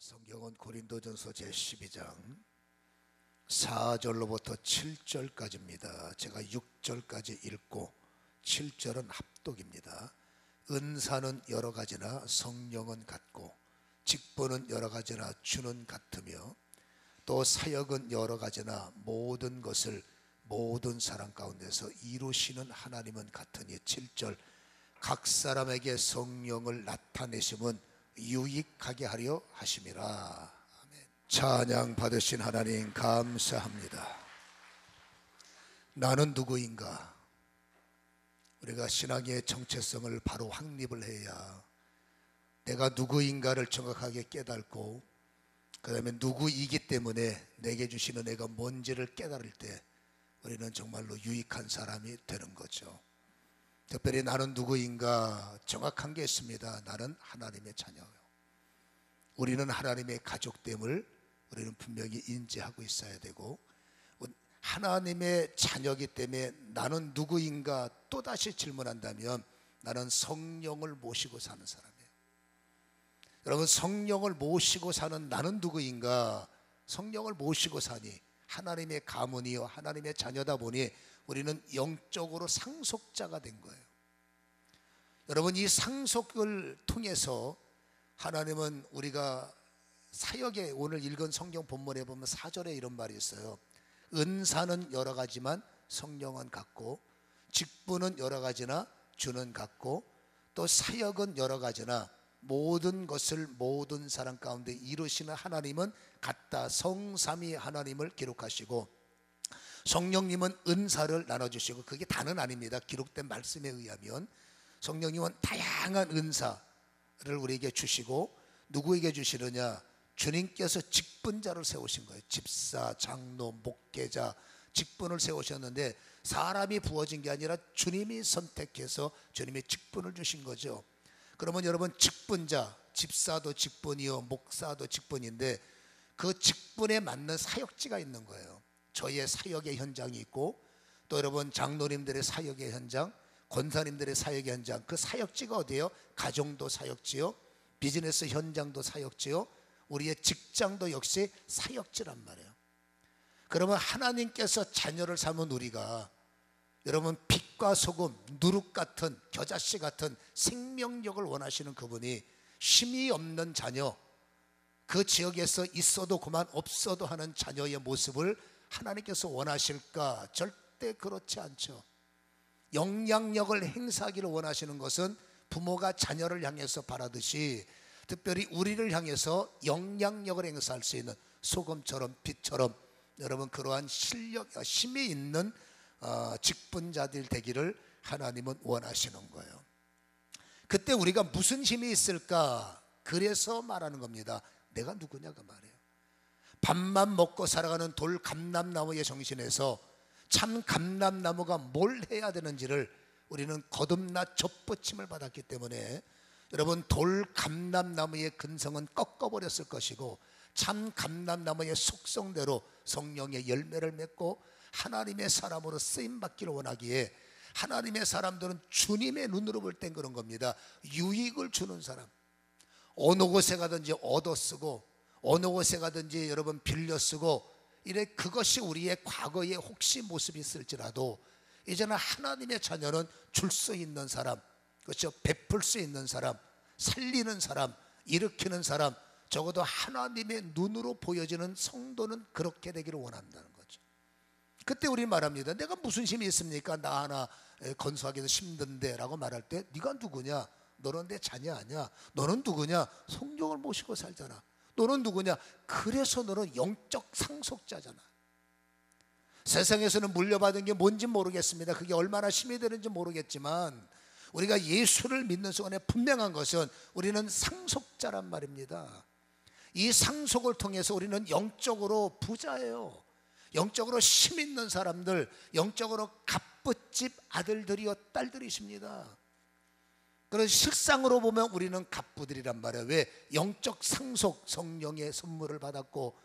성경은 고린도전서 제12장 4절로부터 7절까지입니다. 제가 6절까지 읽고 7절은 합독입니다. 은사는 여러 가지나 성령은 같고 직분은 여러 가지나 주는 같으며 또 사역은 여러 가지나 모든 것을 모든 사람 가운데서 이루시는 하나님은 같으니 7절 각 사람에게 성령을 나타내심은 유익하게 하려 하심이라. 아멘. 찬양 받으신 하나님 감사합니다. 나는 누구인가? 우리가 신앙의 정체성을 바로 확립을 해야 내가 누구인가를 정확하게 깨닫고 그 다음에 누구이기 때문에 내게 주시는 애가 뭔지를 깨달을 때 우리는 정말로 유익한 사람이 되는 거죠. 특별히 나는 누구인가 정확한 게 있습니다. 나는 하나님의 자녀예요. 우리는 하나님의 가족됨을 우리는 분명히 인지하고 있어야 되고, 하나님의 자녀이기 때문에 나는 누구인가 또다시 질문한다면 나는 성령을 모시고 사는 사람이에요. 여러분, 성령을 모시고 사는 나는 누구인가? 성령을 모시고 사니 하나님의 가문이요 하나님의 자녀다 보니 우리는 영적으로 상속자가 된 거예요. 여러분, 이 상속을 통해서 하나님은 우리가 사역에, 오늘 읽은 성경 본문에 보면 4절에 이런 말이 있어요. 은사는 여러 가지만 성령은 같고 직분은 여러 가지나 주는 같고 또 사역은 여러 가지나 모든 것을 모든 사람 가운데 이루시는 하나님은 같다. 성삼위 하나님을 기록하시고 성령님은 은사를 나눠주시고, 그게 다는 아닙니다. 기록된 말씀에 의하면 성령님은 다양한 은사를 우리에게 주시고, 누구에게 주시느냐? 주님께서 직분자를 세우신 거예요. 집사, 장로, 목회자, 직분을 세우셨는데 사람이 부어진 게 아니라 주님이 선택해서 주님의 직분을 주신 거죠. 그러면 여러분, 직분자, 집사도 직분이요 목사도 직분인데 그 직분에 맞는 사역지가 있는 거예요. 저희의 사역의 현장이 있고 또 여러분 장로님들의 사역의 현장, 권사님들의 사역의 현장, 그 사역지가 어디예요? 가정도 사역지요, 비즈니스 현장도 사역지요, 우리의 직장도 역시 사역지란 말이에요. 그러면 하나님께서 자녀를 삼은 우리가, 여러분, 빛과 소금, 누룩 같은, 겨자씨 같은 생명력을 원하시는 그분이 힘이 없는 자녀, 그 지역에서 있어도 그만 없어도 하는 자녀의 모습을 하나님께서 원하실까? 절대 그렇지 않죠. 영향력을 행사하기를 원하시는 것은 부모가 자녀를 향해서 바라듯이 특별히 우리를 향해서 영향력을 행사할 수 있는 소금처럼 빛처럼 여러분 그러한 실력, 힘이 있는 직분자들 되기를 하나님은 원하시는 거예요. 그때 우리가 무슨 힘이 있을까? 그래서 말하는 겁니다. 내가 누구냐가 말이에요. 밥만 먹고 살아가는 돌 감람나무의 정신에서 참 감람나무가 뭘 해야 되는지를 우리는 거듭나 접붙임을 받았기 때문에 여러분, 돌 감람나무의 근성은 꺾어버렸을 것이고 참 감람나무의 속성대로 성령의 열매를 맺고 하나님의 사람으로 쓰임받기를 원하기에 하나님의 사람들은 주님의 눈으로 볼 땐 그런 겁니다. 유익을 주는 사람, 어느 곳에 가든지 얻어쓰고 어느 곳에 가든지 여러분 빌려 쓰고 이래, 그것이 우리의 과거의 혹시 모습이 있을지라도 이제는 하나님의 자녀는 줄 수 있는 사람, 그렇죠? 베풀 수 있는 사람, 살리는 사람, 일으키는 사람, 적어도 하나님의 눈으로 보여지는 성도는 그렇게 되기를 원한다는 거죠. 그때 우리 말합니다. 내가 무슨 힘이 있습니까? 나 하나 건수하기도 힘든데 라고 말할 때 네가 누구냐? 너는 내 자녀 아니야. 너는 누구냐? 성령을 모시고 살잖아. 너는 누구냐? 그래서 너는 영적 상속자잖아. 세상에서는 물려받은 게 뭔지 모르겠습니다. 그게 얼마나 힘이 되는지 모르겠지만 우리가 예수를 믿는 순간에 분명한 것은 우리는 상속자란 말입니다. 이 상속을 통해서 우리는 영적으로 부자예요. 영적으로 힘 있는 사람들, 영적으로 갑부집 아들들이요 딸들이십니다. 그래서 실상으로 보면 우리는 갑부들이란 말이에요. 왜? 영적 상속, 성령의 선물을 받았고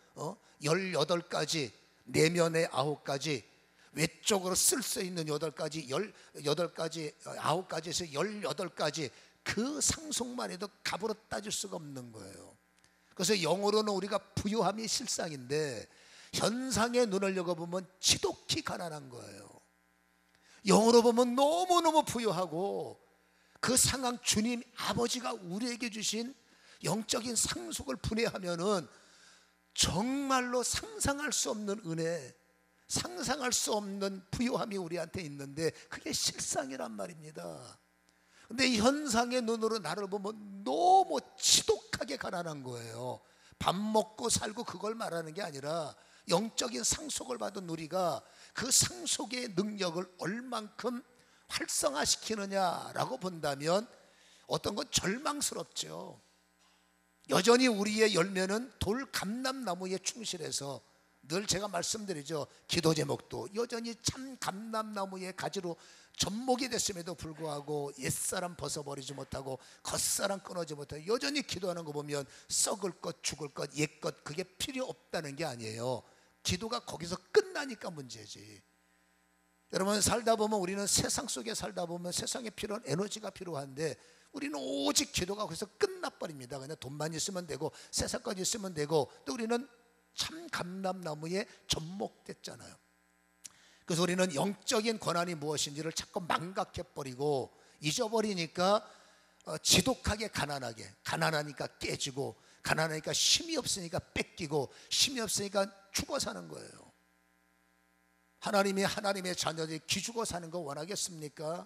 18가지, 내면에 9가지, 외적으로 쓸 수 있는 8가지, 9가지에서 18가지 그 상속만 해도 값으로 따질 수가 없는 거예요. 그래서 영어로는 우리가 부유함이 실상인데 현상의 눈을 열어보면 지독히 가난한 거예요. 영어로 보면 너무너무 부유하고 그 상황 주님 아버지가 우리에게 주신 영적인 상속을 분해하면은 정말로 상상할 수 없는 은혜, 상상할 수 없는 부유함이 우리한테 있는데 그게 실상이란 말입니다. 근데 이 현상의 눈으로 나를 보면 너무 지독하게 가난한 거예요. 밥 먹고 살고 그걸 말하는 게 아니라 영적인 상속을 받은 우리가 그 상속의 능력을 얼만큼 활성화시키느냐라고 본다면 어떤 건 절망스럽죠. 여전히 우리의 열매는 돌 감람나무에 충실해서 늘 제가 말씀드리죠. 기도 제목도 여전히 참 감람나무의 가지로 접목이 됐음에도 불구하고 옛사람 벗어버리지 못하고 겉사람 끊어지 못하고 여전히 기도하는 거 보면 썩을 것 죽을 것 옛것 그게 필요 없다는 게 아니에요. 기도가 거기서 끝나니까 문제지. 여러분 살다 보면 우리는 세상 속에 살다 보면 세상에 필요한 에너지가 필요한데 우리는 오직 기도가 거기서 끝나버립니다. 그냥 돈만 있으면 되고 세상까지 있으면 되고 또 우리는 참 감람나무에 접목됐잖아요. 그래서 우리는 영적인 권한이 무엇인지를 자꾸 망각해버리고 잊어버리니까 지독하게 가난하니까 깨지고 가난하니까 힘이 없으니까 뺏기고 힘이 없으니까 죽어 사는 거예요. 하나님의 자녀들이 기죽어 사는 거 원하겠습니까?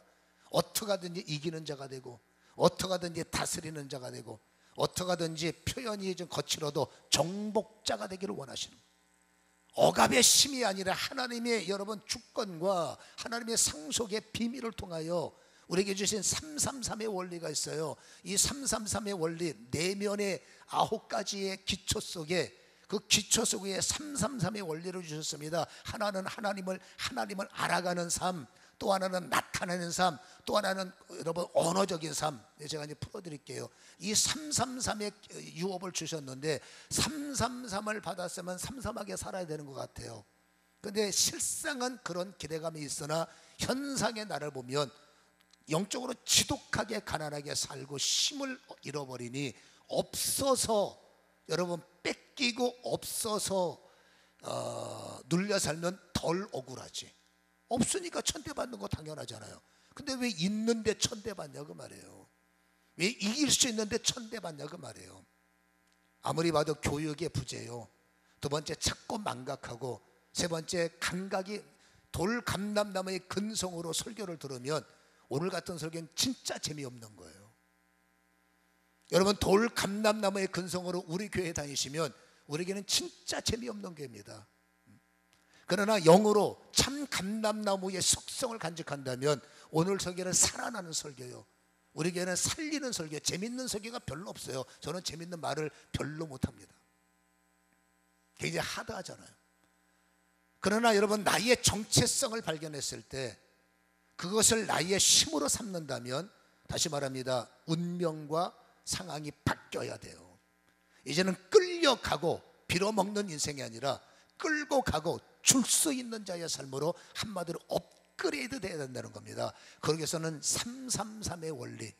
어떻게 하든지 이기는 자가 되고 어떻게 하든지 다스리는 자가 되고 어떻게 하든지 표현이 좀 거칠어도 정복자가 되기를 원하시는 거예요. 억압의 힘이 아니라 하나님의 여러분 주권과 하나님의 상속의 비밀을 통하여 우리에게 주신 333의 원리가 있어요. 이 333의 원리 내면의 9가지의 기초 속에 그 기초 속에 333의 원리를 주셨습니다. 하나는 하나님을 알아가는 삶, 또 하나는 나타내는 삶, 또 하나는 여러분 언어적인 삶. 제가 이제 풀어드릴게요. 이 333의 유업을 주셨는데 333을 받았으면 삼삼하게 살아야 되는 것 같아요. 그런데 실상은 그런 기대감이 있으나 현상의 나를 보면 영적으로 지독하게 가난하게 살고 힘을 잃어버리니 없어서 여러분 뺏기고 없어서 눌려 살면 덜 억울하지. 없으니까 천대받는 거 당연하잖아요. 근데 왜 있는데 천대받냐 그 말이에요. 왜 이길 수 있는데 천대받냐 그 말이에요. 아무리 봐도 교육의 부재요. 두 번째 자꾸 망각하고 세 번째 감각이 돌 감람나무의 근성으로 설교를 들으면 오늘 같은 설교는 진짜 재미없는 거예요. 여러분 돌 감람나무의 근성으로 우리 교회 다니시면 우리에게는 진짜 재미없는 교회입니다. 그러나 영으로 참 감람나무의 속성을 간직한다면 오늘 설교는 살아나는 설교요. 우리 교회는 살리는 설교, 재밌는 설교가 별로 없어요. 저는 재밌는 말을 별로 못합니다. 굉장히 하드하잖아요. 그러나 여러분 나의 정체성을 발견했을 때 그것을 나의 힘으로 삼는다면 다시 말합니다. 운명과 상황이 바뀌어야 돼요. 이제는 끌려가고 빌어먹는 인생이 아니라 끌고 가고 줄 수 있는 자의 삶으로 한마디로 업그레이드 돼야 된다는 겁니다. 거기서는 333의 원리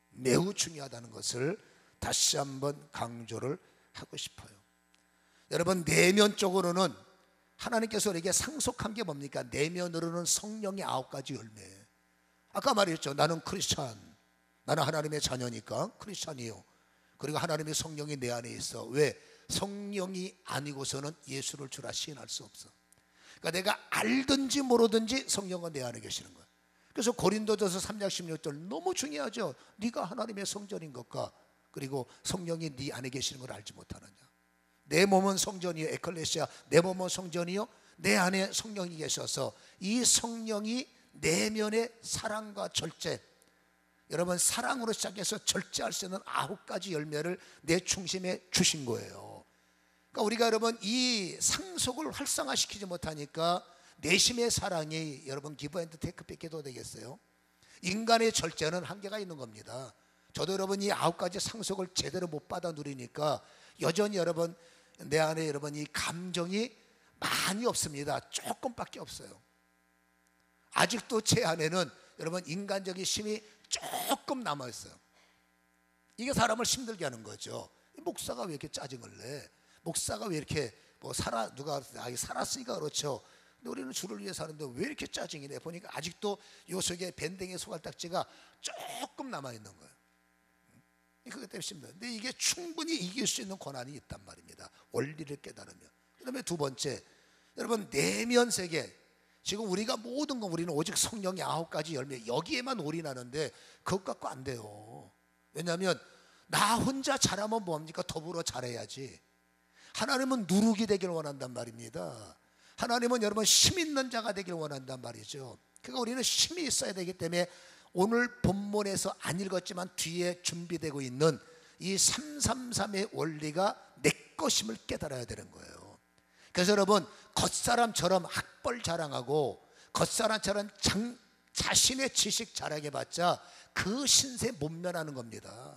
매우 중요하다는 것을 다시 한번 강조를 하고 싶어요. 여러분 내면적으로는 하나님께서 우리에게 상속한 게 뭡니까? 내면으로는 성령의 9가지 열매. 아까 말했죠. 나는 크리스찬, 나는 하나님의 자녀니까 크리스찬이요. 그리고 하나님의 성령이 내 안에 있어. 왜? 성령이 아니고서는 예수를 주라 시인할 수 없어. 그러니까 내가 알든지 모르든지 성령은 내 안에 계시는 거예요. 그래서 고린도전서 3장 16절 너무 중요하죠. 네가 하나님의 성전인 것과 그리고 성령이 네 안에 계시는 걸 알지 못하느냐. 내 몸은 성전이요 에클레시아, 내 몸은 성전이요 내 안에 성령이 계셔서 이 성령이 내면의 사랑과 절제, 여러분 사랑으로 시작해서 절제할 수 있는 9가지 열매를 내 중심에 주신 거예요. 그러니까 우리가 여러분 이 상속을 활성화시키지 못하니까 내심의 사랑이 여러분 기브 앤드 테이크 뺏기도 되겠어요. 인간의 절제는 한계가 있는 겁니다. 저도 여러분 이 9가지 상속을 제대로 못 받아 누리니까 여전히 여러분 내 안에 여러분 이 감정이 많이 없습니다. 조금밖에 없어요. 아직도 제 안에는 여러분 인간적인 힘이 조금 남아있어요. 이게 사람을 힘들게 하는 거죠. 목사가 왜 이렇게 짜증을 내? 목사가 왜 이렇게 누가 살았으니까 그렇죠. 근데 우리는 주를 위해 사는데 왜 이렇게 짜증이 내? 보니까 아직도 요 속에 밴댕이 소갈딱지가 조금 남아 있는 거예요. 그것 때문에 힘들어요. 근데 이게 충분히 이길 수 있는 권한이 있단 말입니다. 원리를 깨달으면. 그 다음에 두 번째, 여러분 내면 세계. 지금 우리가 모든 건 우리는 오직 성령의 9가지 열매 여기에만 올인하는데 그것 갖고 안 돼요. 왜냐하면 나 혼자 잘하면 뭐합니까? 더불어 잘해야지. 하나님은 누룩이 되길 원한단 말입니다. 하나님은 여러분 힘 있는 자가 되길 원한단 말이죠. 그러니까 우리는 힘이 있어야 되기 때문에 오늘 본문에서 안 읽었지만 뒤에 준비되고 있는 이 333의 원리가 내 것임을 깨달아야 되는 거예요. 그래서 여러분 겉사람처럼 학벌 자랑하고 겉사람처럼 자신의 지식 자랑해봤자 그 신세 못 면하는 겁니다.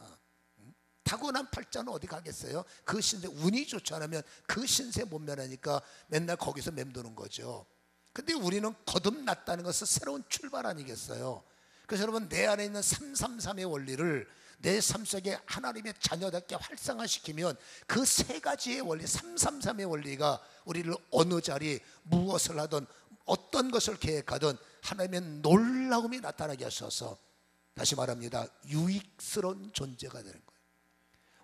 타고난 팔자는 어디 가겠어요? 그 신세 운이 좋지 않으면 그 신세 못 면하니까 맨날 거기서 맴도는 거죠. 근데 우리는 거듭났다는 것은 새로운 출발 아니겠어요? 그래서 여러분 내 안에 있는 333의 원리를 내 삶 속에 하나님의 자녀답게 활성화시키면 그 세 가지의 원리 333의 원리가 우리를 어느 자리 무엇을 하든 어떤 것을 계획하든 하나님의 놀라움이 나타나게 하셔서 다시 말합니다. 유익스러운 존재가 되는 거예요.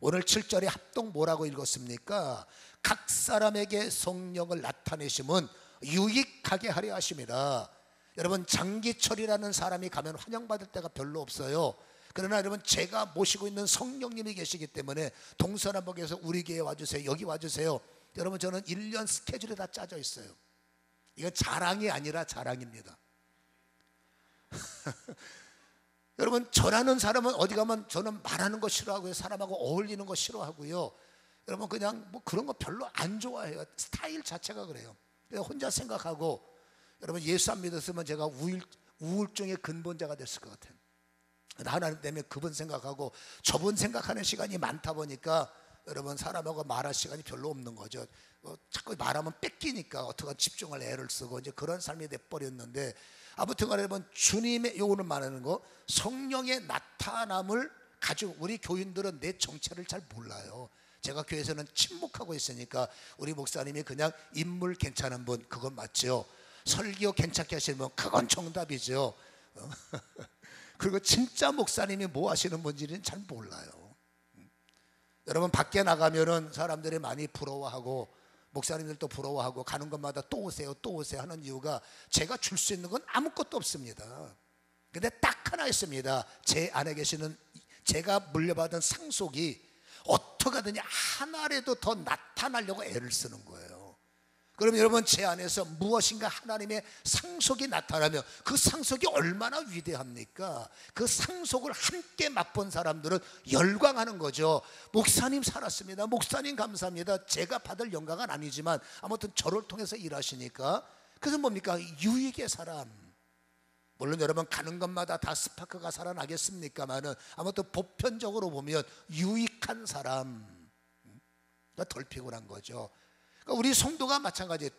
오늘 7절에 합동 뭐라고 읽었습니까? 각 사람에게 성령을 나타내심은 유익하게 하려 하십니다. 여러분 장기철이라는 사람이 가면 환영받을 때가 별로 없어요. 그러나 여러분 제가 모시고 있는 성령님이 계시기 때문에 동서남북에서 우리 교회 와주세요. 여기 와주세요. 여러분 저는 1년 스케줄이 다 짜져 있어요. 이건 자랑이 아니라 자랑입니다. 여러분 저라는 사람은 어디 가면 저는 말하는 거 싫어하고요. 사람하고 어울리는 거 싫어하고요. 여러분 그냥 그런 거 별로 안 좋아해요. 스타일 자체가 그래요. 그냥 혼자 생각하고 여러분 예수 안 믿었으면 제가 우울증의 근본자가 됐을 것 같아요. 하나님 때문에 그분 생각하고 저분 생각하는 시간이 많다 보니까 여러분 사람하고 말할 시간이 별로 없는 거죠. 자꾸 말하면 뺏기니까 어떻게 집중할 애를 쓰고 이제 그런 삶이 돼버렸는데 아무튼 간에 여러분 주님의 요거는 말하는 거 성령의 나타남을 가지고 우리 교인들은 내 정체를 잘 몰라요. 제가 교회에서는 침묵하고 있으니까 우리 목사님이 그냥 인물 괜찮은 분 그건 맞죠. 설교 괜찮게 하시는 분 그건 정답이죠. 그리고 진짜 목사님이 뭐 하시는 분인지는 잘 몰라요. 여러분 밖에 나가면은 사람들이 많이 부러워하고 목사님들도 부러워하고 가는 곳마다 또 오세요 또 오세요 하는 이유가 제가 줄 수 있는 건 아무것도 없습니다. 근데 딱 하나 있습니다. 제 안에 계시는 제가 물려받은 상속이 어떻게 하든지 하나라도 더 나타나려고 애를 쓰는 거예요. 그럼 여러분 제 안에서 무엇인가 하나님의 상속이 나타나면 그 상속이 얼마나 위대합니까? 그 상속을 함께 맛본 사람들은 열광하는 거죠. 목사님 살았습니다. 목사님 감사합니다. 제가 받을 영광은 아니지만 아무튼 저를 통해서 일하시니까 그래서 뭡니까? 유익의 사람. 물론 여러분 가는 것마다 다 스파크가 살아나겠습니까마는 아무튼 보편적으로 보면 유익한 사람 덜 피곤한 거죠. 그러니까 우리 성도가 마찬가지예요.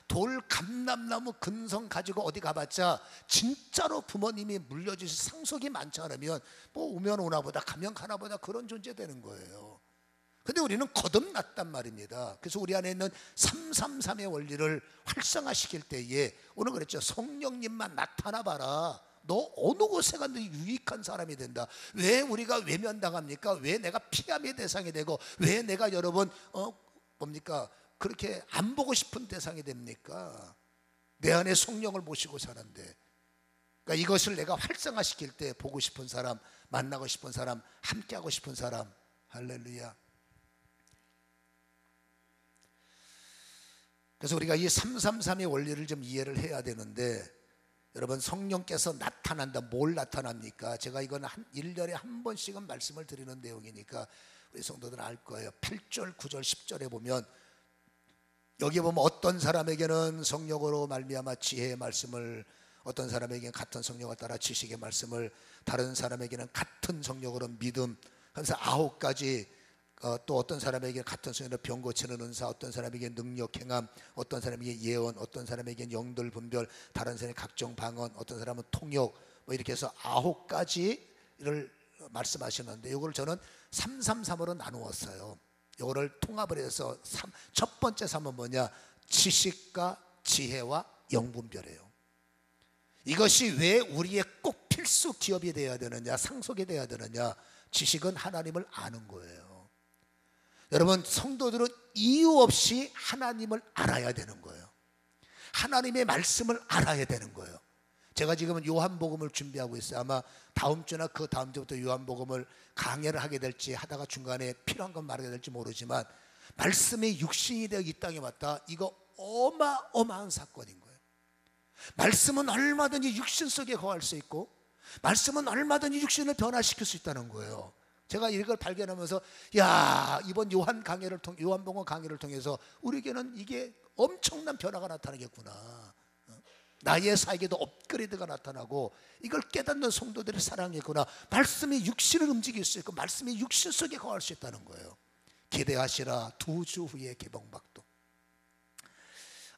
돌감람나무 근성 가지고 어디 가봤자 진짜로 부모님이 물려주신 상속이 많지 않으면 뭐 오면 오나보다 가면 가나보다 그런 존재 되는 거예요. 근데 우리는 거듭났단 말입니다. 그래서 우리 안에 있는 333의 원리를 활성화시킬 때에 오늘 그랬죠. 성령님만 나타나 봐라. 너 어느 곳에 가도 유익한 사람이 된다. 왜 우리가 외면당합니까? 왜 내가 피함의 대상이 되고 왜 내가 여러분 뭡니까? 그렇게 안 보고 싶은 대상이 됩니까? 내 안에 성령을 모시고 사는데 그러니까 이것을 내가 활성화시킬 때 보고 싶은 사람, 만나고 싶은 사람, 함께하고 싶은 사람. 할렐루야. 그래서 우리가 이 333의 원리를 좀 이해를 해야 되는데 여러분 성령께서 나타난다. 뭘 나타납니까? 제가 이건 1년에 한 번씩은 말씀을 드리는 내용이니까 우리 성도들은 알 거예요. 8절, 9절, 10절에 보면 여기 보면 어떤 사람에게는 성령으로 말미암아 지혜의 말씀을 어떤 사람에게는 같은 성령을 따라 지식의 말씀을 다른 사람에게는 같은 성령으로 믿음 그래서 9가지 또 어떤 사람에게 같은 성령으로 병 고치는 은사, 어떤 사람에게 능력 행함, 어떤 사람에게 예언, 어떤 사람에게 영들 분별, 다른 사람에게 각종 방언, 어떤 사람은 통역 뭐 이렇게 해서 9가지를 말씀하셨는데 이걸 저는 333으로 나누었어요. 이거를 통합을 해서 첫 번째 삶은 뭐냐? 지식과 지혜와 영분별이에요. 이것이 왜 우리의 꼭 필수 기업이 되어야 되느냐, 상속이 되어야 되느냐? 지식은 하나님을 아는 거예요. 여러분, 성도들은 이유 없이 하나님을 알아야 되는 거예요. 하나님의 말씀을 알아야 되는 거예요. 제가 지금은 요한복음을 준비하고 있어요. 아마 다음 주나 그 다음 주부터 요한복음을 강해를 하게 될지, 하다가 중간에 필요한 건 말하게 될지 모르지만, 말씀이 육신이 되어 이 땅에 왔다, 이거 어마어마한 사건인 거예요. 말씀은 얼마든지 육신 속에 거할 수 있고, 말씀은 얼마든지 육신을 변화시킬 수 있다는 거예요. 제가 이걸 발견하면서, 야, 이번 요한복음 강해를 통해서 우리에게는 이게 엄청난 변화가 나타나겠구나. 나의 삶에도 업그레이드가 나타나고, 이걸 깨닫는 성도들의 사랑이구나. 말씀이 육신을 움직일 수 있고, 말씀이 육신 속에 거할 수 있다는 거예요. 기대하시라, 2주 후에 개봉박도.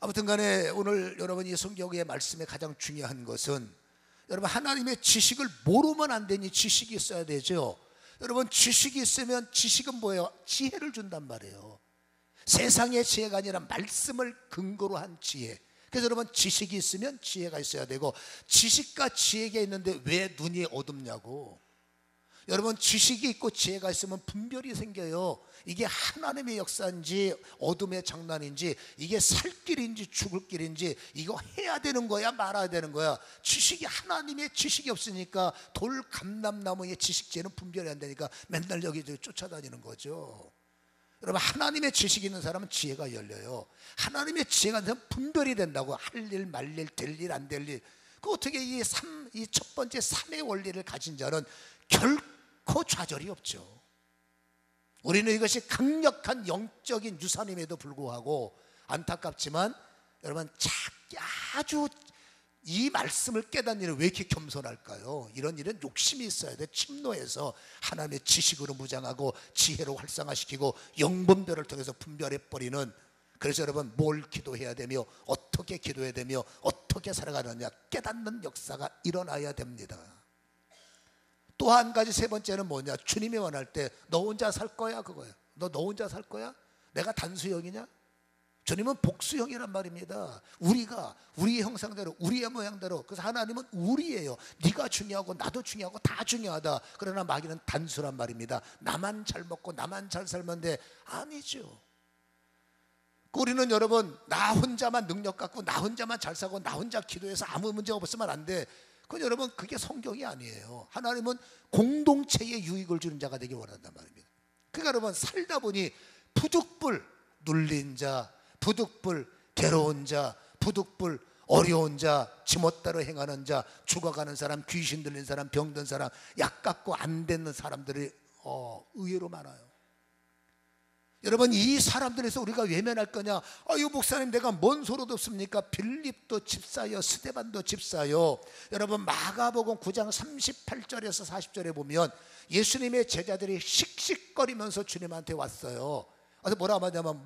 아무튼 간에 오늘 여러분 이 성경의 말씀의 가장 중요한 것은, 여러분 하나님의 지식을 모르면 안 되니 지식이 있어야 되죠. 여러분, 지식이 있으면, 지식은 뭐예요? 지혜를 준단 말이에요. 세상의 지혜가 아니라 말씀을 근거로 한 지혜. 그래서 여러분, 지식이 있으면 지혜가 있어야 되고, 지식과 지혜가 있는데 왜 눈이 어둡냐고. 여러분, 지식이 있고 지혜가 있으면 분별이 생겨요. 이게 하나님의 역사인지 어둠의 장난인지, 이게 살 길인지 죽을 길인지, 이거 해야 되는 거야 말아야 되는 거야. 지식이, 하나님의 지식이 없으니까 돌 감람나무의 지식지혜는 분별이 안 되니까 맨날 여기저기 쫓아다니는 거죠. 여러분, 하나님의 지식이 있는 사람은 지혜가 열려요. 하나님의 지혜가 있는 사람은 분별이 된다고. 할 일, 말 일, 될 일, 안 될 일. 그 어떻게 이 첫 번째 3의 원리를 가진 자는 결코 좌절이 없죠. 우리는 이것이 강력한 영적인 유산임에도 불구하고, 안타깝지만 여러분, 아주 이 말씀을 깨닫는 일은 왜 이렇게 겸손할까요? 이런 일은 욕심이 있어야 돼. 침노해서 하나님의 지식으로 무장하고 지혜로 활성화시키고 영분별을 통해서 분별해버리는. 그래서 여러분, 뭘 기도해야 되며 어떻게 기도해야 되며 어떻게 살아가느냐 깨닫는 역사가 일어나야 됩니다. 또 한 가지, 세 번째는 뭐냐? 주님이 원할 때 너 혼자 살 거야, 그거예요. 너 혼자 살 거야? 내가 단수형이냐? 주님은 복수형이란 말입니다. 우리가 우리의 형상대로, 우리의 모양대로. 그래서 하나님은 우리예요. 네가 중요하고 나도 중요하고 다 중요하다. 그러나 마귀는 단수란 말입니다. 나만 잘 먹고 나만 잘 살면 돼. 아니죠. 우리는 여러분, 나 혼자만 능력 갖고 나 혼자만 잘 사고 나 혼자 기도해서 아무 문제가 없으면 안 돼. 그건 여러분, 그게 성경이 아니에요. 하나님은 공동체에 유익을 주는 자가 되길 원한단 말입니다. 그러니까 여러분, 살다 보니 부득불 눌린 자, 부득불 괴로운 자, 부득불 어려운 자, 지멋대로 행하는 자, 죽어가는 사람, 귀신 들린 사람, 병든 사람, 약 갖고 안 되는 사람들이 의외로 많아요. 여러분, 이 사람들에서 우리가 외면할 거냐? 아유, 목사님, 내가 뭔 소로도 없습니까? 빌립도 집사요, 스데반도 집사요. 여러분, 마가복음 9장 38절에서 40절에 보면 예수님의 제자들이 씩씩거리면서 주님한테 왔어요. 그래서 뭐라 하냐면,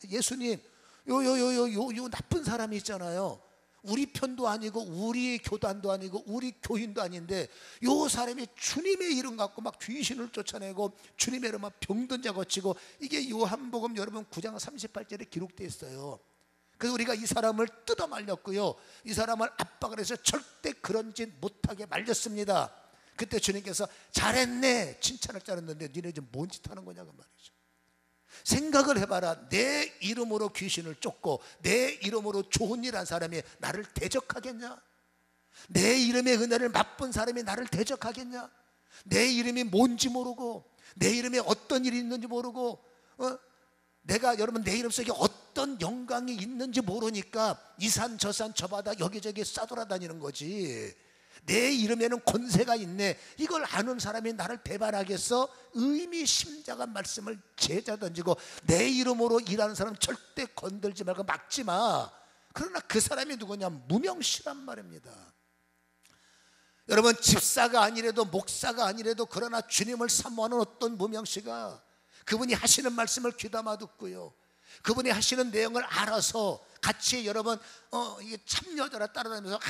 예수님, 요 나쁜 사람이 있잖아요. 우리 편도 아니고 우리 교단도 아니고 우리 교인도 아닌데 요 사람이 주님의 이름 갖고 막 귀신을 쫓아내고 주님의 이름 막 병든 자 고치고, 이게 요한복음 여러분 9장 38절에 기록되어 있어요. 그래서 우리가 이 사람을 뜯어 말렸고요, 이 사람을 압박을 해서 절대 그런 짓 못하게 말렸습니다. 그때 주님께서 잘했네 칭찬을 잘했는데 니네 지금 뭔 짓 하는 거냐 그 말이죠. 생각을 해봐라. 내 이름으로 귀신을 쫓고 내 이름으로 좋은 일 한 사람이 나를 대적하겠냐? 내 이름의 은혜를 맛본 사람이 나를 대적하겠냐? 내 이름이 뭔지 모르고 내 이름에 어떤 일이 있는지 모르고 내가 여러분 내 이름 속에 어떤 영광이 있는지 모르니까 이 산 저 산 저 바다 여기저기 싸돌아다니는 거지. 내 이름에는 권세가 있네. 이걸 아는 사람이 나를 배반하겠어? 의미심장한 말씀을 제자 던지고 내 이름으로 일하는 사람 절대 건들지 말고 막지 마. 그러나 그 사람이 누구냐? 무명시란 말입니다. 여러분, 집사가 아니래도 목사가 아니래도 그러나 주님을 사모하는 어떤 무명시가 그분이 하시는 말씀을 귀담아 듣고요, 그분이 하시는 내용을 알아서 같이 여러분 이게 참여자라 따라다니면서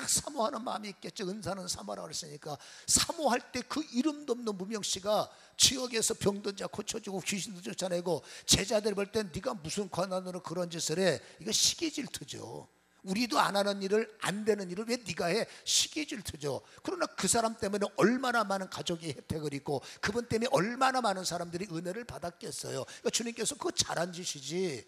사모하는 마음이 있겠죠. 은사는 사모라고 그랬으니까 사모할 때 그 이름도 없는 무명씨가 지역에서 병든 자 고쳐주고 귀신도 쫓아내고, 제자들이 볼 땐 네가 무슨 권한으로 그런 짓을 해? 이거 시기 질투죠. 우리도 안 하는 일을, 안 되는 일을 왜 네가 해? 시기 질투죠. 그러나 그 사람 때문에 얼마나 많은 가족이 혜택을 입고 그분 때문에 얼마나 많은 사람들이 은혜를 받았겠어요. 그러니까 주님께서 그거 잘한 짓이지,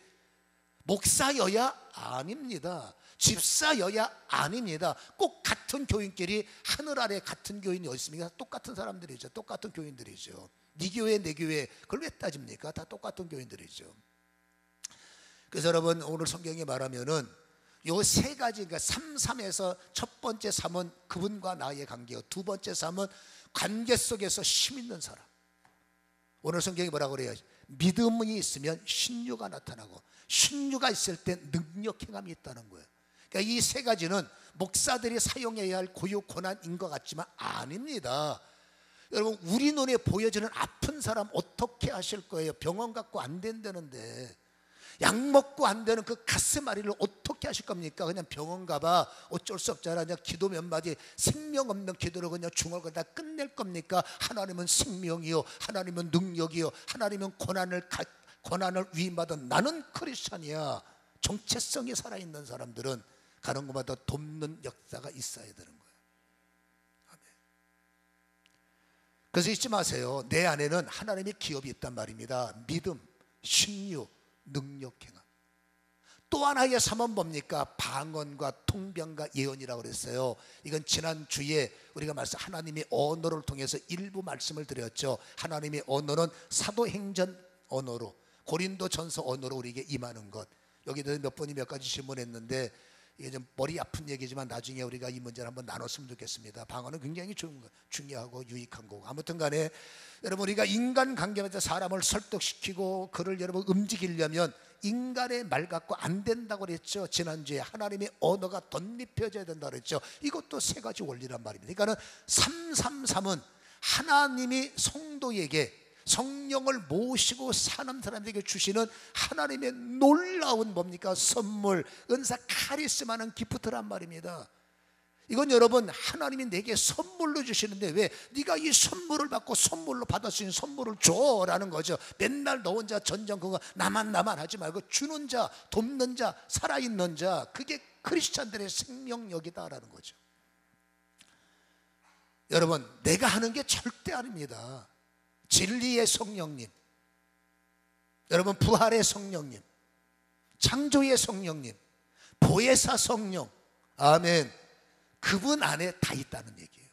목사여야 아닙니다. 집사여야 아닙니다. 꼭 같은 교인끼리 하늘 아래 같은 교인이 어디 있습니까? 똑같은 사람들이죠. 똑같은 교인들이죠. 네 교회 내 교회 그걸 왜 따집니까? 다 똑같은 교인들이죠. 그래서 여러분, 오늘 성경에 말하면은 요 세 가지, 그러니까 3에서 첫 번째 3은 그분과 나의 관계요, 두 번째 3은 관계 속에서 힘 있는 사람. 오늘 성경이 뭐라고 그래요? 믿음이 있으면 신유가 나타나고, 신유가 있을 때 능력 행함이 있다는 거예요. 그러니까 이 세 가지는 목사들이 사용해야 할 고유 고난인 것 같지만 아닙니다. 여러분, 우리 눈에 보여지는 아픈 사람 어떻게 하실 거예요? 병원 갖고 안 된다는데, 약 먹고 안 되는 그 가슴앓이를 어떻게 하실 겁니까? 그냥 병원 가봐, 어쩔 수 없잖아. 그냥 기도 몇 마디, 생명 없는 기도로 그냥 중얼거리다 끝낼 겁니까? 하나님은 생명이요, 하나님은 능력이요, 하나님은 고난을 위임받은 나는 크리스찬이야. 정체성이 살아있는 사람들은 가는 곳마다 돕는 역사가 있어야 되는 거예요. 아멘. 그래서 잊지 마세요. 내 안에는 하나님의 기업이 있단 말입니다. 믿음, 신유, 능력 행함. 또 하나의 3은 뭡니까? 방언과 통변과 예언이라고 그랬어요. 이건 지난주에 우리가 하나님의 언어를 통해서 일부 말씀을 드렸죠. 하나님의 언어는 사도행전 언어로, 고린도전서 언어로 우리에게 임하는 것. 여기도 몇 번이 몇 가지 질문했는데 이게 좀 머리 아픈 얘기지만 나중에 우리가 이 문제를 한번 나눴으면 좋겠습니다. 방언은 굉장히 중요하고 유익한 거고. 아무튼 간에 여러분, 우리가 인간 관계에서 사람을 설득시키고 그를 여러분 움직이려면 인간의 말 갖고 안 된다고 그랬죠. 지난주에 하나님의 언어가 덧입혀져야 된다고 그랬죠. 이것도 세 가지 원리란 말입니다. 그러니까 333은 하나님이 성도에게 성령을 모시고 사는 사람들에게 주시는 하나님의 놀라운 뭡니까? 선물, 은사, 카리스마는 기프트란 말입니다. 이건 여러분, 하나님이 내게 선물로 주시는데 왜 네가 이 선물을 받고 선물로 받을 수 있는 선물을 줘라는 거죠. 맨날 너 혼자 전전 그거 나만 하지 말고 주는 자, 돕는 자, 살아있는 자, 그게 크리스찬들의 생명력이다라는 거죠. 여러분, 내가 하는 게 절대 아닙니다. 진리의 성령님, 여러분, 부활의 성령님, 창조의 성령님, 보혜사 성령, 아멘, 그분 안에 다 있다는 얘기예요.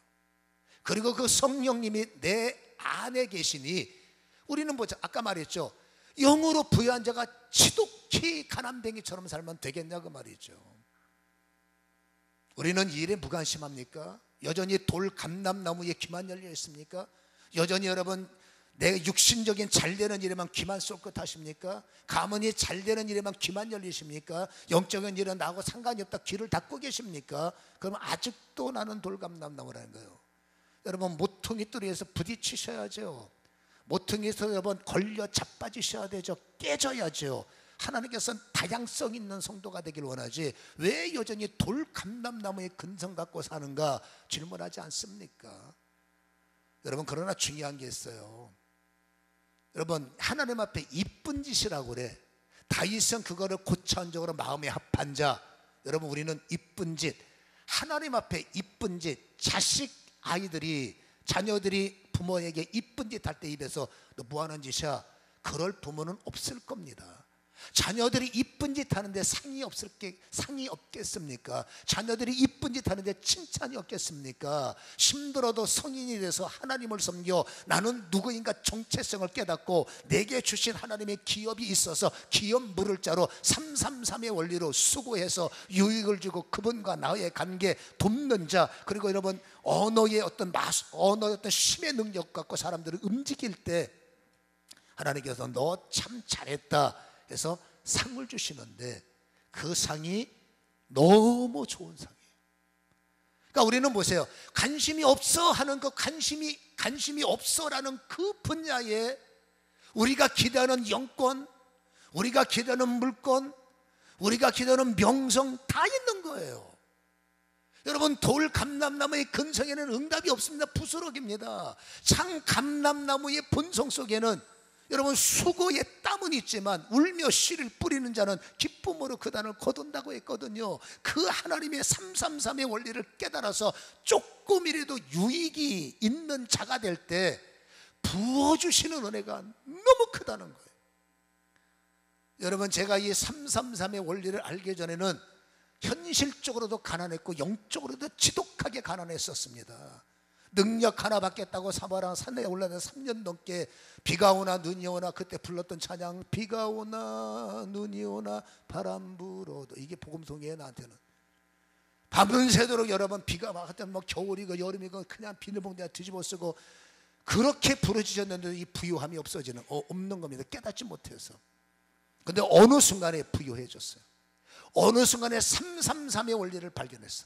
그리고 그 성령님이 내 안에 계시니 우리는 뭐죠? 아까 말했죠. 영으로 부유한 자가 지독히 가난뱅이처럼 살면 되겠냐 그 말이죠. 우리는 이 일에 무관심합니까? 여전히 돌 감람나무에 귀만 열려 있습니까? 여전히 여러분, 내 육신적인 잘되는 일에만 귀만 쏠것 하십니까? 가문이 잘되는 일에만 귀만 열리십니까? 영적인 일은 나하고 상관이 없다 귀를 닫고 계십니까? 그러면 아직도 나는 돌감람나무라는 거예요. 여러분, 모퉁이 뚜리에서 부딪히셔야죠. 모퉁이에서 여러분 걸려 자빠지셔야 되죠. 깨져야죠. 하나님께서는 다양성 있는 성도가 되길 원하지 왜 여전히 돌감람나무의 근성 갖고 사는가 질문하지 않습니까? 여러분, 그러나 중요한 게 있어요. 여러분, 하나님 앞에 이쁜 짓이라고 그래. 다윗은 그거를 고차원적으로 마음에 합한 자. 여러분, 우리는 이쁜 짓, 하나님 앞에 이쁜 짓, 자녀들이 부모에게 이쁜 짓 할 때 입에서 너 뭐하는 짓이야? 그럴 부모는 없을 겁니다. 자녀들이 이쁜 짓 하는데 상이 없겠습니까? 자녀들이 이쁜 짓 하는데 칭찬이 없겠습니까? 힘들어도 성인이 돼서 하나님을 섬겨 나는 누구인가 정체성을 깨닫고 내게 주신 하나님의 기업이 있어서 기업 물을 자로 333의 원리로 수고해서 유익을 주고 그분과 나의 관계 돕는 자. 그리고 여러분, 언어의 어떤 힘의 능력 갖고 사람들을 움직일 때 하나님께서 너 참 잘했다 해서 상을 주시는데 그 상이 너무 좋은 상이에요. 그러니까 우리는 보세요. 관심이 없어 하는 그 관심이 없어라는 그 분야에 우리가 기대하는 영권, 우리가 기도하는 물건, 우리가 기도하는 명성 다 있는 거예요. 여러분, 돌 감람나무의 근성에는 응답이 없습니다. 부스러기입니다. 참 감람나무의 본성 속에는 여러분 수고의 땀은 있지만 울며 씨를 뿌리는 자는 기쁨으로 그 단을 거둔다고 했거든요. 그 하나님의 333의 원리를 깨달아서 조금이라도 유익이 있는 자가 될 때 부어주시는 은혜가 너무 크다는 거예요. 여러분, 제가 이 333의 원리를 알기 전에는 현실적으로도 가난했고 영적으로도 지독하게 가난했었습니다. 능력 하나 받겠다고 사마랑 산에 올라가서 3년 넘게 비가 오나 눈이 오나, 그때 불렀던 찬양, 비가 오나 눈이 오나 바람 불어도, 이게 복음송이에요. 나한테는 밤새도록 여러분 비가 막 하여튼 뭐 겨울이고 여름이고 그냥 비닐봉지에 뒤집어 쓰고 그렇게 부르짖었는데도 이 부유함이 없는 겁니다. 깨닫지 못해서. 근데 어느 순간에 부유해졌어요. 어느 순간에 333의 원리를 발견했어.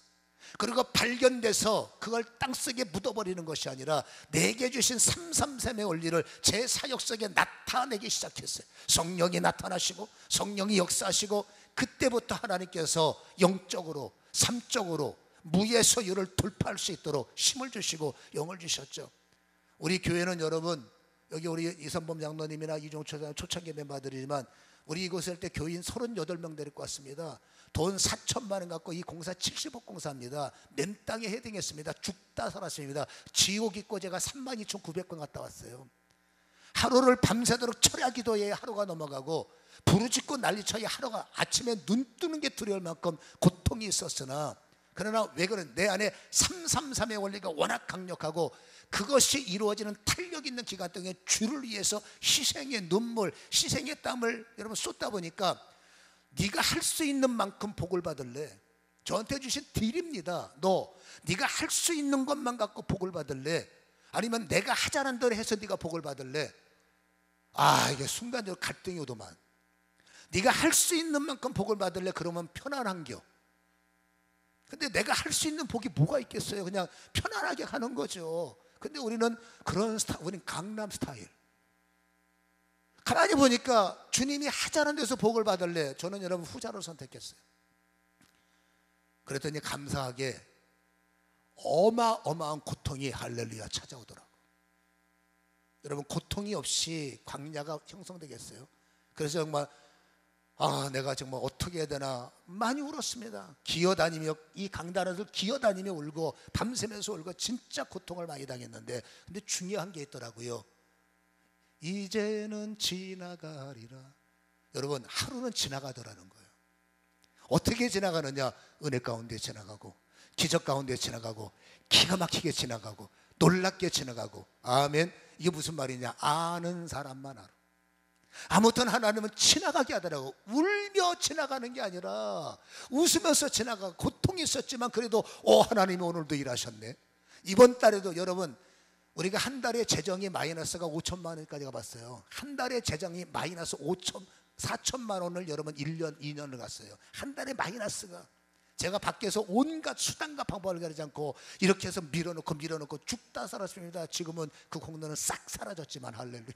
그리고 발견돼서 그걸 땅속에 묻어버리는 것이 아니라 내게 주신 333의 원리를 제 사역 속에 나타내기 시작했어요. 성령이 나타나시고 성령이 역사하시고, 그때부터 하나님께서 영적으로 삶적으로 무의 소유를 돌파할 수 있도록 힘을 주시고 영을 주셨죠. 우리 교회는 여러분, 여기 우리 이선범 장로님이나 이종철 장로님 초창기 멤버들이지만 우리 이곳에 할 때 교인 38명 데리고 왔습니다. 돈 4천만 원 갖고 이 공사 70억 공사입니다. 맨 땅에 헤딩했습니다. 죽다 살았습니다. 지옥 있고 제가 32,900건 갔다 왔어요. 하루를 밤새도록 철야 기도에 하루가 넘어가고 부르짖고 난리쳐야 하루가, 아침에 눈 뜨는 게 두려울 만큼 고통이 있었으나, 그러나 왜 그런, 내 안에 333의 원리가 워낙 강력하고 그것이 이루어지는 탄력 있는 기간 동안 주를 위해서 희생의 눈물, 희생의 땀을 여러분 쏟다 보니까 네가 할 수 있는 만큼 복을 받을래? 저한테 주신 딜입니다. 네가 할 수 있는 것만 갖고 복을 받을래? 아니면 내가 하자는 대로 해서 네가 복을 받을래? 이게 순간적으로 갈등이 오더만. 네가 할 수 있는 만큼 복을 받을래? 그러면 편안한겨. 근데 내가 할 수 있는 복이 뭐가 있겠어요? 그냥 편안하게 가는 거죠. 근데 우리는 그런 우리는 강남 스타일. 가만히 보니까 주님이 하자는 데서 복을 받을래? 저는 여러분 후자를 선택했어요. 그랬더니 감사하게 어마어마한 고통이 할렐루야 찾아오더라고. 여러분, 고통이 없이 광야가 형성되겠어요? 그래서 정말 내가 정말 어떻게 해야 되나 많이 울었습니다. 기어다니며, 이 강단에서 기어다니며 울고 밤새면서 울고 진짜 고통을 많이 당했는데, 근데 중요한 게 있더라고요. 이제는 지나가리라. 여러분, 하루는 지나가더라는 거예요. 어떻게 지나가느냐? 은혜 가운데 지나가고, 기적 가운데 지나가고, 기가 막히게 지나가고, 놀랍게 지나가고. 아멘. 이게 무슨 말이냐? 아는 사람만 알아. 아무튼 하나님은 지나가게 하더라고. 울며 지나가는 게 아니라 웃으면서 지나가고, 고통이 있었지만 그래도 하나님이 오늘도 일하셨네. 이번 달에도 여러분, 우리가 한 달에 재정이 마이너스가 5천만 원까지 가봤어요. 한 달에 재정이 마이너스 4천만 원을 여러분 1년 2년을 갔어요. 한 달에 마이너스가. 제가 밖에서 온갖 수단과 방법을 가리지 않고 이렇게 해서 밀어놓고 죽다 살았습니다. 지금은 그 공로는 싹 사라졌지만 할렐루야.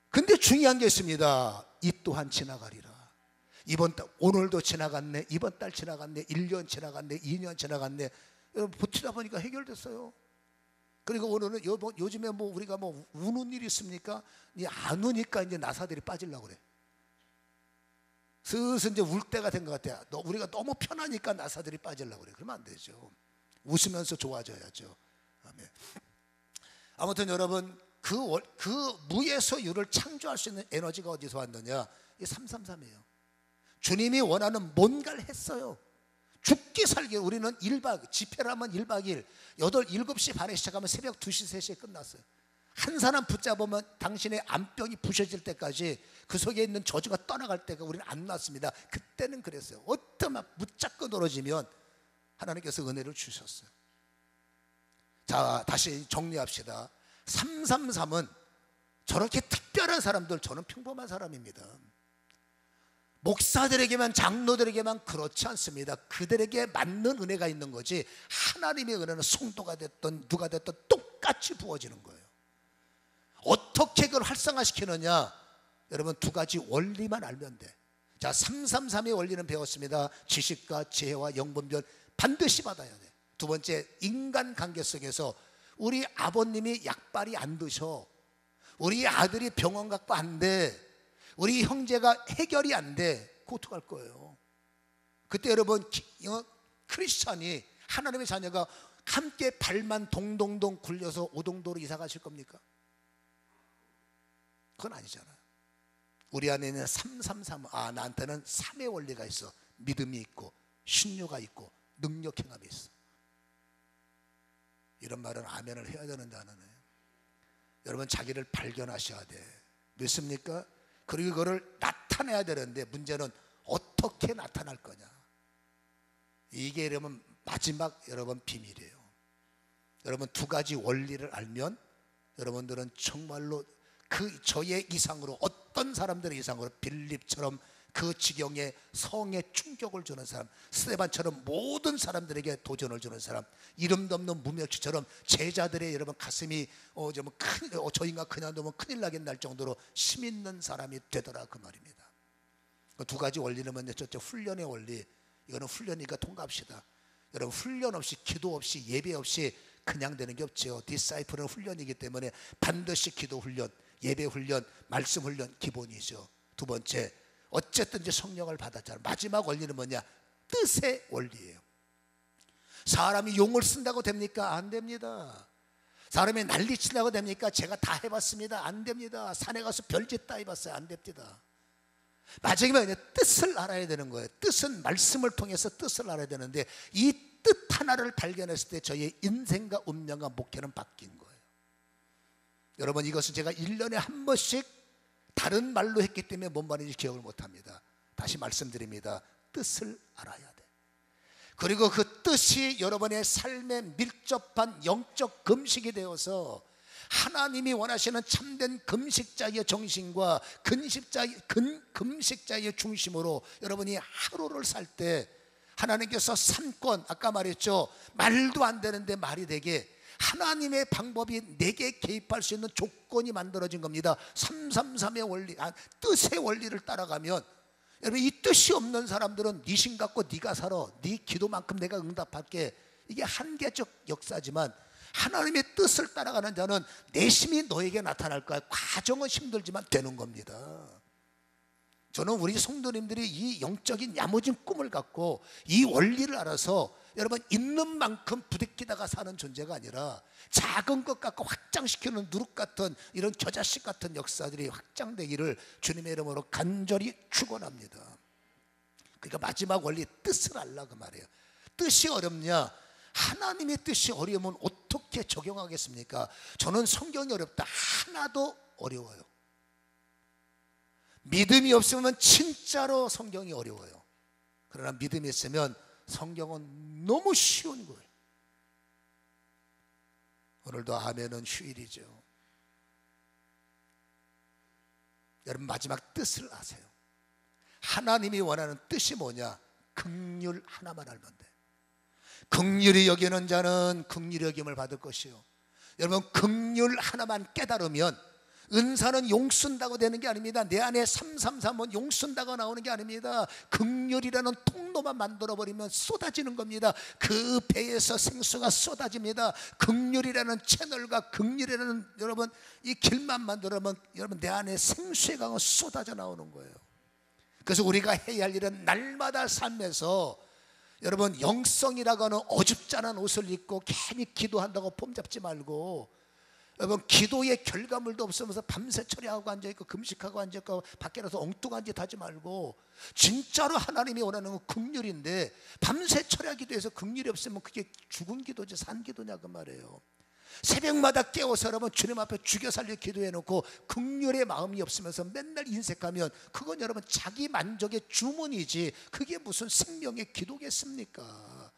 근데 중요한 게 있습니다. 이 또한 지나가리라. 이번 달, 오늘도 지나갔네, 이번 달 지나갔네, 1년 지나갔네, 2년 지나갔네. 여러분, 버티다 보니까 해결됐어요. 그리고 오늘은 요즘에 우리가 우는 일이 있습니까? 안 우니까 이제 나사들이 빠지려고 그래. 슬슬 이제 울 때가 된 것 같아요. 우리가 너무 편하니까 나사들이 빠지려고 그래. 그러면 안 되죠. 웃으면서 좋아져야죠. 아멘. 아무튼 여러분, 그 무의 소유를 창조할 수 있는 에너지가 어디서 왔느냐? 이 333이에요. 주님이 원하는 뭔가를 했어요. 죽기 살기. 우리는 1박, 집회를 하면 1박 2일 7시 반에 시작하면 새벽 2시 3시에 끝났어요. 한 사람 붙잡으면 당신의 안병이 부셔질 때까지, 그 속에 있는 저주가 떠나갈 때가 우리는 안 났습니다. 그때는 그랬어요. 어떠면 붙잡고 늘어지면 하나님께서 은혜를 주셨어요. 자, 다시 정리합시다. 333은 저렇게 특별한 사람들, 저는 평범한 사람입니다. 목사들에게만, 장로들에게만 그렇지 않습니다. 그들에게 맞는 은혜가 있는 거지, 하나님의 은혜는 성도가 됐든 누가 됐든 똑같이 부어지는 거예요. 어떻게 그걸 활성화시키느냐? 여러분 두 가지 원리만 알면 돼. 자, 333의 원리는 배웠습니다. 지식과 지혜와 영분별 반드시 받아야 돼. 두 번째, 인간관계 속에서 우리 아버님이 약발이 안 드셔, 우리 아들이 병원 갖고 안 돼, 우리 형제가 해결이 안 돼, 그거 어떡할 거예요? 그때 여러분 크리스찬이, 하나님의 자녀가 함께 발만 동동동 굴려서 오동도로 이사 가실 겁니까? 그건 아니잖아요. 우리 안에 있는 333, 나한테는 3의 원리가 있어. 믿음이 있고 신유가 있고 능력 행함이 있어. 이런 말은 아멘을 해야 되는다는 거예요. 여러분 자기를 발견하셔야 돼. 믿습니까? 그리고 그거를 나타내야 되는데 문제는 어떻게 나타날 거냐. 이게 여러분 마지막 여러분 비밀이에요. 여러분 두 가지 원리를 알면 여러분들은 정말로 그 저의 이상으로, 어떤 사람들의 이상으로 빌립처럼 그 지경에 성에 충격을 주는 사람, 스데반처럼 모든 사람들에게 도전을 주는 사람, 이름도 없는 무명치처럼 제자들의 여러분 가슴이 저 인간 그냥 두면 큰일 나겠나 할 정도로 힘 있는 사람이 되더라, 그 말입니다. 두 가지 원리는 먼저 첫째, 훈련의 원리. 이거는 훈련이니까 통과합시다. 여러분 훈련 없이, 기도 없이, 예배 없이 그냥 되는 게 없죠. 디사이플은 훈련이기 때문에 반드시 기도 훈련, 예배 훈련, 말씀 훈련 기본이죠. 두 번째, 어쨌든 이제 성령을 받았잖아요. 마지막 원리는 뭐냐? 뜻의 원리예요. 사람이 용을 쓴다고 됩니까? 안 됩니다. 사람이 난리친다고 됩니까? 제가 다 해봤습니다. 안 됩니다. 산에 가서 별짓 다 해봤어요. 안 됩니다. 마지막에 뜻을 알아야 되는 거예요. 뜻은 말씀을 통해서 뜻을 알아야 되는데 이 뜻 하나를 발견했을 때 저의 인생과 운명과 목회는 바뀐 거예요. 여러분 이것은 제가 1년에 한 번씩 다른 말로 했기 때문에 뭔 말인지 기억을 못합니다. 다시 말씀드립니다. 뜻을 알아야 돼. 그리고 그 뜻이 여러분의 삶에 밀접한 영적 금식이 되어서 하나님이 원하시는 참된 금식자의 정신과 금식자의 중심으로 여러분이 하루를 살 때 하나님께서 삼권, 아까 말했죠, 말도 안 되는데 말이 되게 하나님의 방법이 내게 개입할 수 있는 조건이 만들어진 겁니다. 333의 원리, 뜻의 원리를 따라가면 여러분 이 뜻이 없는 사람들은 네 신 갖고 네가 살아, 네 기도만큼 내가 응답할게, 이게 한계적 역사지만 하나님의 뜻을 따라가는 자는 내심이 너에게 나타날 거야. 과정은 힘들지만 되는 겁니다. 저는 우리 성도님들이 이 영적인 야무진 꿈을 갖고 이 원리를 알아서 여러분 있는 만큼 부대끼다가 사는 존재가 아니라 작은 것 갖고 확장시키는 누룩 같은 이런 겨자씨 같은 역사들이 확장되기를 주님의 이름으로 간절히 축원합니다. 그러니까 마지막 원리, 뜻을 알라고 말해요. 뜻이 어렵냐? 하나님의 뜻이 어려우면 어떻게 적용하겠습니까? 저는 성경이 어렵다, 하나도 어려워요. 믿음이 없으면 진짜로 성경이 어려워요. 그러나 믿음이 있으면 성경은 너무 쉬운 거예요. 오늘도 아멘은 휴일이죠. 여러분 마지막 뜻을 아세요. 하나님이 원하는 뜻이 뭐냐? 긍휼 하나만 알면 돼. 긍휼히 여기는 자는 긍휼히 여김을 받을 것이요. 여러분 긍휼 하나만 깨달으면 은사는 용쓴다고 되는 게 아닙니다. 내 안에 333은 용쓴다고 나오는 게 아닙니다. 긍휼이라는 통로만 만들어버리면 쏟아지는 겁니다. 그 배에서 생수가 쏟아집니다. 긍휼이라는 채널과 긍휼이라는 여러분 이 길만 만들어면 여러분 내 안에 생수의 강은 쏟아져 나오는 거예요. 그래서 우리가 해야 할 일은 날마다 삶에서 여러분 영성이라고 하는 어줍잖은 옷을 입고 괜히 기도한다고 폼 잡지 말고, 여러분 기도의 결과물도 없으면서 밤새 처리하고 앉아있고 금식하고 앉아있고 밖에 나서 엉뚱한 짓 하지 말고, 진짜로 하나님이 원하는 건 긍휼인데 밤새 처리하 기도해서 긍휼이 없으면 그게 죽은 기도지 산 기도냐 그 말이에요. 새벽마다 깨워서 여러분 주님 앞에 죽여 살려 기도해놓고 긍휼의 마음이 없으면서 맨날 인색하면 그건 여러분 자기 만족의 주문이지 그게 무슨 생명의 기도겠습니까?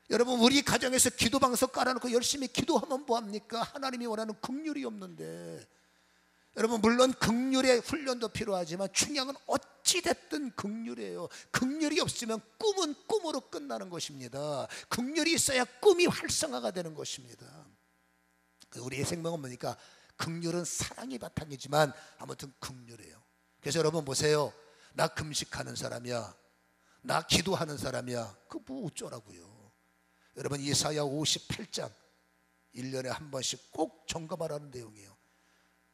여러분 우리 가정에서 기도방석 깔아놓고 열심히 기도하면 뭐합니까? 하나님이 원하는 긍휼이 없는데. 여러분 물론 긍휼의 훈련도 필요하지만 중요한 건 어찌됐든 긍휼이에요. 긍휼이 없으면 꿈은 꿈으로 끝나는 것입니다. 긍휼이 있어야 꿈이 활성화가 되는 것입니다. 우리의 생명은 뭐니까 긍휼은 사랑이 바탕이지만 아무튼 긍휼이에요. 그래서 여러분 보세요. 나 금식하는 사람이야, 나 기도하는 사람이야, 그 뭐 어쩌라고요. 여러분 이사야 58장 1년에 한 번씩 꼭 점검하라는 내용이에요.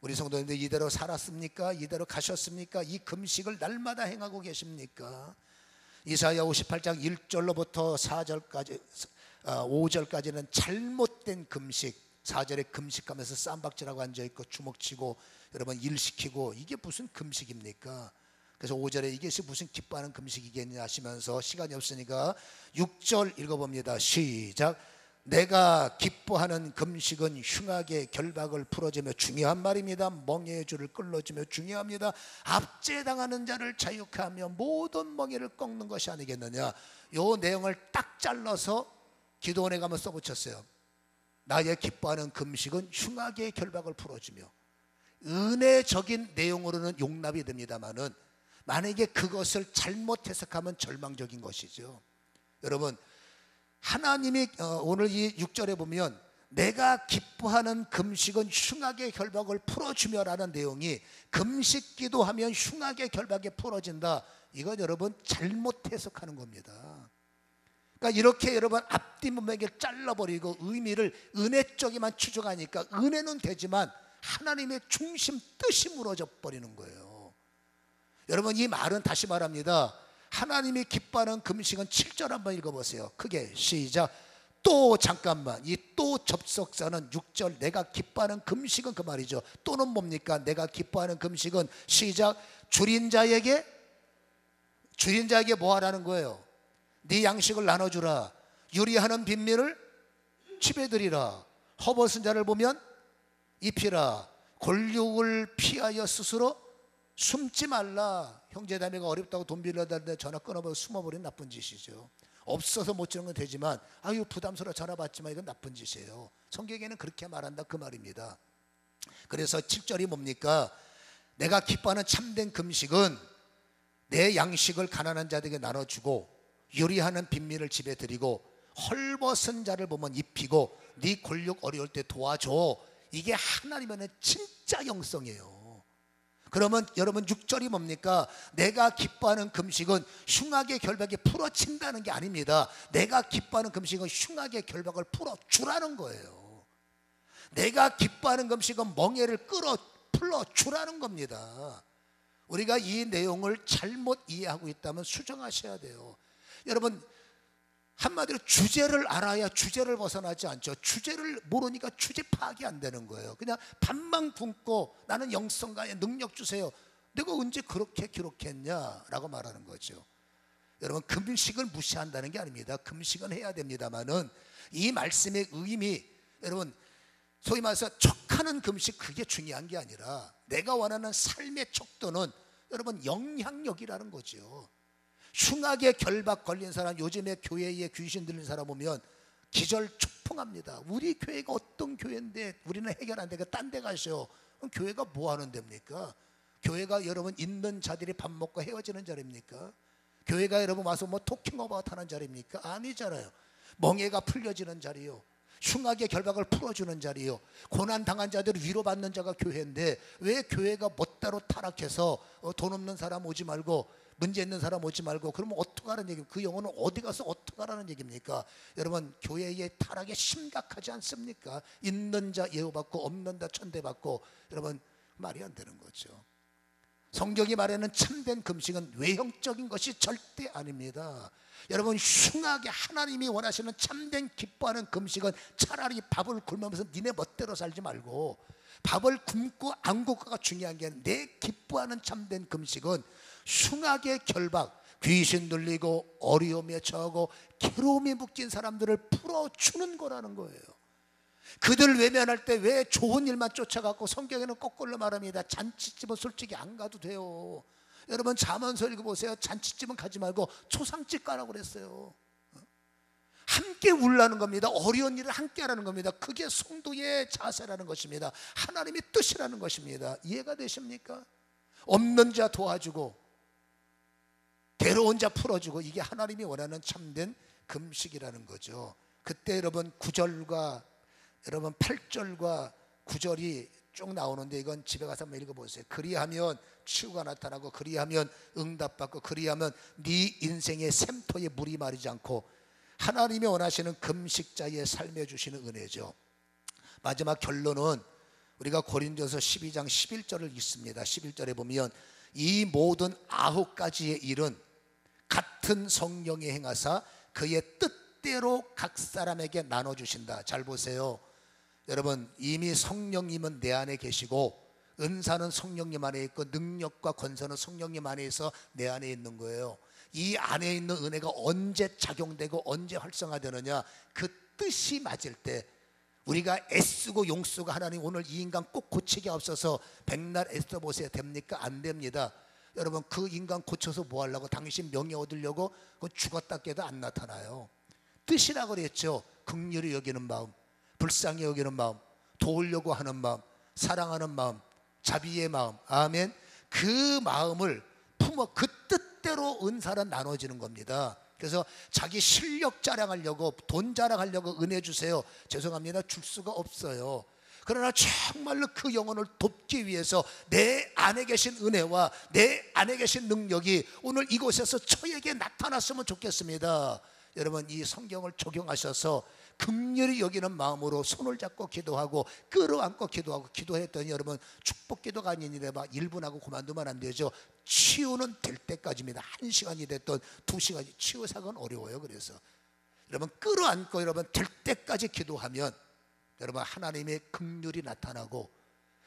우리 성도님들 이대로 살았습니까? 이대로 가셨습니까? 이 금식을 날마다 행하고 계십니까? 이사야 58장 1절로부터 4절까지 5절까지는 잘못된 금식, 4절에 금식하면서 쌈박질하고 앉아있고 주먹치고 여러분 일시키고, 이게 무슨 금식입니까? 그래서 5절에 이것이 무슨 기뻐하는 금식이겠냐 하시면서 시간이 없으니까 6절 읽어봅니다. 시작. 내가 기뻐하는 금식은 흉악의 결박을 풀어주며, 중요한 말입니다. 멍에의 줄을 끌어주며 중요합니다. 압제당하는 자를 자유케 하며 모든 멍에를 꺾는 것이 아니겠느냐. 요 내용을 딱 잘라서 기도원에 가면 써붙였어요. 나의 기뻐하는 금식은 흉악의 결박을 풀어주며. 은혜적인 내용으로는 용납이 됩니다만은 만약에 그것을 잘못 해석하면 절망적인 것이죠. 여러분 하나님이 오늘 이 6절에 보면 내가 기뻐하는 금식은 흉악의 결박을 풀어주며 라는 내용이, 금식 기도하면 흉악의 결박이 풀어진다, 이건 여러분 잘못 해석하는 겁니다. 그러니까 이렇게 여러분 앞뒤 문맥을 잘라버리고 의미를 은혜 쪽에만 추적하니까 은혜는 되지만 하나님의 중심 뜻이 무너져 버리는 거예요. 여러분 이 말은 다시 말합니다. 하나님이 기뻐하는 금식은 7절 한번 읽어보세요. 크게 시작. 또 잠깐만, 이 또 접속사는 6절 내가 기뻐하는 금식은 그 말이죠. 또는 뭡니까? 내가 기뻐하는 금식은 시작. 줄인 자에게 뭐 하라는 거예요? 네 양식을 나눠주라. 유리하는 빈민을 집에 들이라. 헐벗은 자를 보면 입히라. 골육을 피하여 스스로 숨지 말라. 형제자매가 어렵다고 돈 빌려달라는데 전화 끊어버리고 숨어버린 나쁜 짓이죠. 없어서 못 주는 건 되지만 아유 부담스러워 전화 받지만 이건 나쁜 짓이에요. 성경에는 그렇게 말한다 그 말입니다. 그래서 7절이 뭡니까? 내가 기뻐하는 참된 금식은 내 양식을 가난한 자들에게 나눠주고 유리하는 빈민을 집에 들이고 헐벗은 자를 보면 입히고 네 골육 어려울 때 도와줘. 이게 하나님의 진짜 영성이에요. 그러면 여러분 6절이 뭡니까? 내가 기뻐하는 금식은 흉악의 결박이 풀어진다는 게 아닙니다. 내가 기뻐하는 금식은 흉악의 결박을 풀어주라는 거예요. 내가 기뻐하는 금식은 멍에를 풀어주라는 겁니다. 우리가 이 내용을 잘못 이해하고 있다면 수정하셔야 돼요. 여러분 한마디로 주제를 알아야 주제를 벗어나지 않죠. 주제를 모르니까 주제 파악이 안 되는 거예요. 그냥 밥만 굶고 나는 영성가에 능력 주세요. 내가 언제 그렇게 기록했냐 라고 말하는 거죠. 여러분 금식을 무시한다는 게 아닙니다. 금식은 해야 됩니다만은 이 말씀의 의미, 여러분 소위 말해서 척하는 금식, 그게 중요한 게 아니라 내가 원하는 삶의 척도는 여러분 영향력이라는 거죠. 흉악의 결박 걸린 사람, 요즘에 교회에 귀신 들린 사람 보면 기절초풍합니다. 우리 교회가 어떤 교회인데 우리는 해결 안 되니까 딴 데 가셔. 그럼 교회가 뭐 하는 데입니까? 교회가 여러분 있는 자들이 밥 먹고 헤어지는 자리입니까? 교회가 여러분 와서 뭐 토킹 어바웃 하는 자리입니까? 아니잖아요. 멍해가 풀려지는 자리요, 흉악의 결박을 풀어주는 자리요, 고난당한 자들을 위로받는 자가 교회인데 왜 교회가 멋대로 타락해서 돈 없는 사람 오지 말고 문제 있는 사람 오지 말고 그러면 어떡하라는 얘기입니까? 그 영혼은 어디 가서 어떡하라는 얘기입니까? 여러분 교회의 타락이 심각하지 않습니까? 있는 자 예우받고 없는 자 천대받고, 여러분 말이 안 되는 거죠. 성경이 말하는 참된 금식은 외형적인 것이 절대 아닙니다. 여러분 흉하게 하나님이 원하시는 참된 기뻐하는 금식은 차라리 밥을 굶으면서 니네 멋대로 살지 말고 밥을 굶고 안 굶고가 중요한 게 아니라 내 기뻐하는 참된 금식은 흉악의 결박, 귀신 들리고 어려움에 처하고 괴로움에 묶인 사람들을 풀어주는 거라는 거예요. 그들 외면할 때 왜 좋은 일만 쫓아가고, 성경에는 거꾸로 말합니다. 잔치집은 솔직히 안 가도 돼요. 여러분 잠언서 읽어보세요. 잔치집은 가지 말고 초상집 가라고 그랬어요. 함께 울라는 겁니다. 어려운 일을 함께 하라는 겁니다. 그게 성도의 자세라는 것입니다. 하나님의 뜻이라는 것입니다. 이해가 되십니까? 없는 자 도와주고 괴로운 자 풀어주고, 이게 하나님이 원하는 참된 금식이라는 거죠. 그때 여러분 9절과 여러분 8절과 9절이 쭉 나오는데 이건 집에 가서 한번 읽어보세요. 그리하면 치유가 나타나고, 그리하면 응답받고, 그리하면 네 인생의 샘터에 물이 마르지 않고, 하나님이 원하시는 금식자의 삶에 주시는 은혜죠. 마지막 결론은 우리가 고린도서 12장 11절을 읽습니다. 11절에 보면 이 모든 9가지의 일은 같은 성령이 행하사 그의 뜻대로 각 사람에게 나눠주신다. 잘 보세요. 여러분, 이미 성령님은 내 안에 계시고, 은사는 성령님 안에 있고, 능력과 권세는 성령님 안에 있어 내 안에 있는 거예요. 이 안에 있는 은혜가 언제 작용되고 언제 활성화되느냐, 그 뜻이 맞을 때, 우리가 애쓰고 용쓰고 하나님 오늘 이 인간 꼭 고치게 없어서 백날 애써 보세요. 됩니까? 안 됩니다. 여러분, 그 인간 고쳐서 뭐 하려고? 당신 명예 얻으려고? 그건 죽었다 깨도 안 나타나요. 뜻이라고 그랬죠. 긍휼히 여기는 마음, 불쌍히 여기는 마음, 도우려고 하는 마음, 사랑하는 마음, 자비의 마음. 아멘. 그 마음을 품어 그 뜻대로 은사는 나눠지는 겁니다. 그래서 자기 실력 자랑하려고, 돈 자랑하려고 은혜 주세요, 죄송합니다, 줄 수가 없어요. 그러나 정말로 그 영혼을 돕기 위해서 내 안에 계신 은혜와 내 안에 계신 능력이 오늘 이곳에서 저에게 나타났으면 좋겠습니다. 여러분, 이 성경을 적용하셔서 긍휼히 여기는 마음으로 손을 잡고 기도하고 끌어안고 기도하고 기도했더니 여러분, 축복 기도가 아니니라 막 1분 하고 그만두면 안 되죠. 치유는 될 때까지입니다. 1시간이 됐던 2시간이, 치유사건 어려워요. 그래서 여러분, 끌어안고 여러분 될 때까지 기도하면 여러분, 하나님의 긍휼이 나타나고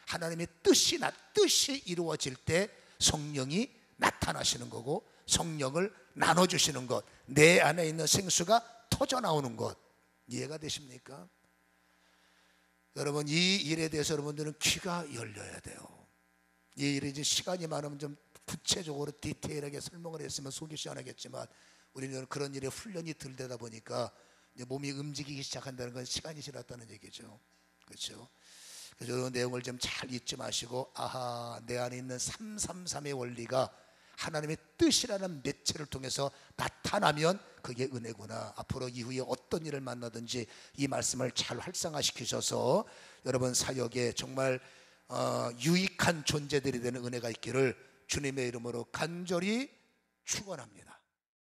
하나님의 뜻이 이루어질 때 성령이 나타나시는 거고, 성령을 나눠주시는 것, 내 안에 있는 생수가 터져 나오는 것, 이해가 되십니까? 여러분, 이 일에 대해서 여러분들은 귀가 열려야 돼요. 이 일이 이제 시간이 많으면 좀 구체적으로 디테일하게 설명을 했으면 속이 시원하겠지만, 우리는 그런 일에 훈련이 덜 되다 보니까 이제 몸이 움직이기 시작한다는 건 시간이 지났다는 얘기죠. 그렇죠? 그래서 이 내용을 좀 잘 잊지 마시고, 아하, 내 안에 있는 333의 원리가 하나님의 뜻이라는 매체를 통해서 나타나면 그게 은혜구나. 앞으로 이후에 어떤 일을 만나든지 이 말씀을 잘 활성화시키셔서 여러분 사역에 정말 유익한 존재들이 되는 은혜가 있기를 주님의 이름으로 간절히 축원합니다.